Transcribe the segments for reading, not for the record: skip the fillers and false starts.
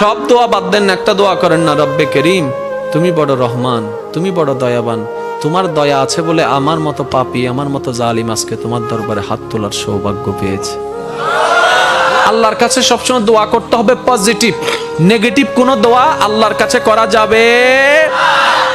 সব দোয়া বাদ দেন, একটা দোয়া করেন না, রব্বে করিম তুমি বড় রহমান, তুমি বড় দয়াবান, তোমার দয়া আছে বলে আমার মতো পাপী, আমার মতো জালিম আজকে তোমার দরবারে হাত তোলার সৌভাগ্য পেয়েছে। আল্লাহর কাছে সবসময় দোয়া করতে হবে পজিটিভ, নেগেটিভ কোনো দোয়া আল্লাহর কাছে করা যাবে।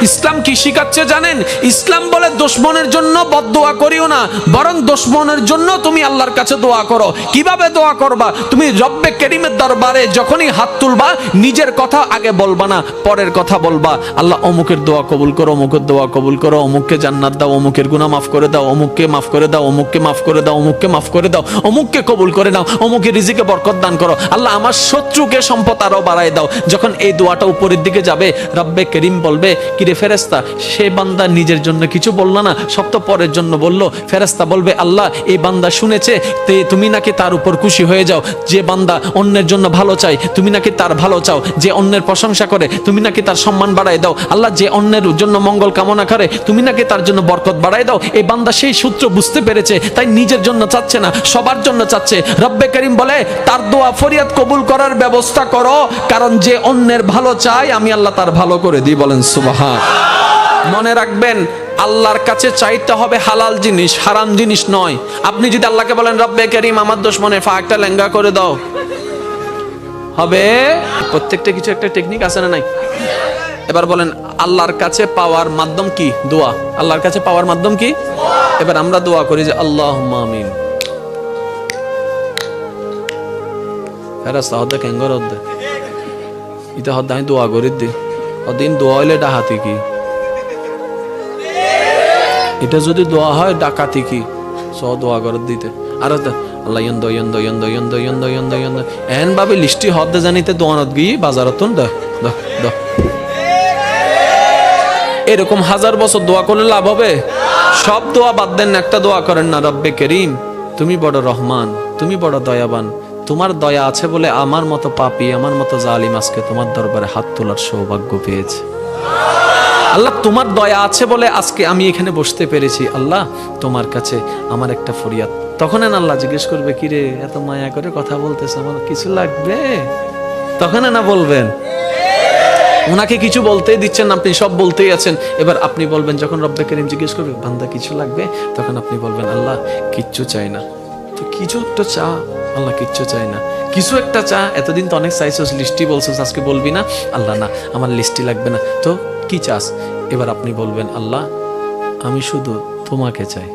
ইসলাম কি শিখাচ্ছে জানেন? ইসলাম বলে দুশমনের জন্য বদদোয়া করিও না, বরং দুশমনের জন্য তুমি আল্লাহর কাছে দোয়া করো। কিভাবে দোয়া করবা? তুমি রব্বে করিমের দরবারে যখনই হাত তুলবা, নিজের কথা আগে বলবা না, পরের কথা বলবা। আল্লাহ অমুকের দোয়া কবুল করো, অমুকের দোয়া কবুল করো, অমুককে জান্নাত দাও, অমুকের গুনাহ মাফ করে দাও, অমুককে মাফ করে দাও, অমুককে মাফ করে দাও, অমুককে মাফ করে দাও, অমুককে কবুল করে নাও, অমুকের রিজিকে বরকত দান করো। আল্লাহ আমার শত্রুকে সম্পদ আরো বাড়ায় দাও। যখন এই দোয়াটা উপরের দিকে যাবে, রব্বে করিম বলবে, কিরে ফেরেশতা, সে বান্দা নিজের জন্য কিছু বলল না, সব তো পরের জন্য বলল। ফেরেশতা বলবে, আল্লাহ এই বান্দা শুনেছে, তুমি নাকি তার উপর খুশি হয়ে যাও। যে বান্দা অন্যের জন্য ভালো চাই, তুমি নাকি তার ভালো চাও। যে অন্যের প্রশংসা করে, তুমি নাকি তার সম্মান বাড়ায় দাও। আল্লাহ যে অন্যের জন্য মঙ্গল কামনা করে, তুমি নাকি তার জন্য বরকত বাড়ায় দাও। এই বান্দা সেই সূত্র বুঝতে পেরেছে, তাই নিজের জন্য চাচ্ছে না, সবার জন্য চাচ্ছে। রব্বে করিম বলে, তার দোয়া ফরিয়াদ কবুল করার ব্যবস্থা করো, কারণ যে অন্যের ভালো চায় আমি আল্লাহ তার ভালো করে দিই। বলেন সুবহান। মনে রাখবেন, আল্লাহর কাছে চাইতে হবে হালাল জিনিস, হারাম জিনিস নয়। আপনি যদি আল্লাহকে বলেন, রব্বে করিম আমার দুশমনের ফাঁকটা লেঙ্গা করে দাও, হবে? প্রত্যেকটা কিছু একটা টেকনিক আছে না নাই? এবার বলেন, আল্লাহর কাছে পাওয়ার মাধ্যম কি? দোয়া। আল্লাহর কাছে পাওয়ার মাধ্যম কি? এবার আমরা দোয়া করি যে আল্লাহুম্মা আমিন। ফেরেশতা হদ্দে কেঙ্গর হদ্দে ইতা হদ্দে আমি দোয়া করি দি অদিন দোয়া হইলে ডাহাতি কি? এটা যদি দোয়া হয় ডাকাতি কি? সব দোয়া করে দিতে। আর আল্লাহ ইয়ন্দ ইয়ন্দ ইয়ন্দ ইয়ন্দ ইয়ন্দ ইয়ন্দ ইয়ন্দ এন ভাবে লিস্টি হদ্দে জানিতে দোয়ানত গিয়ে বাজারত দ দ দ এরকম হাজার বছর দোয়া করলে লাভ হবে? সব দোয়া বাদ দেন, একটা দোয়া করেন না, রব্বে করিম তুমি বড় রহমান, তুমি বড় দয়াবান, তোমার দয়া আছে বলে আমার মতো পাপী, আমার মতো জালিম আজকে তোমার দরবারে হাত তোলার সৌভাগ্য পেয়েছে। আল্লাহ তোমার দয়া আছে বলে আজকে আমি এখানে বসতে পেরেছি। আল্লাহ তোমার কাছে আমার একটা ফরিয়াদ। তখন আল্লাহ জিজ্ঞেস করবে, কিরে এত মায়া করে কথা বলতেছ, আমার কিছু লাগবে? তখন না বলবেন, ওনাকে কিছু বলতেই দিচ্ছেন, আপনি সব বলতেই আছেন। এবার আপনি বলবেন, যখন রব্বে করিম জিজ্ঞেস করবে, বান্দা কিছু লাগবে, তখন আপনি বলবেন, আল্লাহ কিচ্ছু চাই না। তো কিছু একটা চা, আল্লাহ কিচ্ছু চাই না, কিছু একটা চা। এতদিন তো অনেক চাইছিস, লিস্টি বলছিস, আজকে বলবি না? আল্লাহ না, আমার লিস্টি লাগবে না, তো কি চাস? এবার আপনি বলবেন, আল্লাহ আমি শুধু তোমাকে চাই।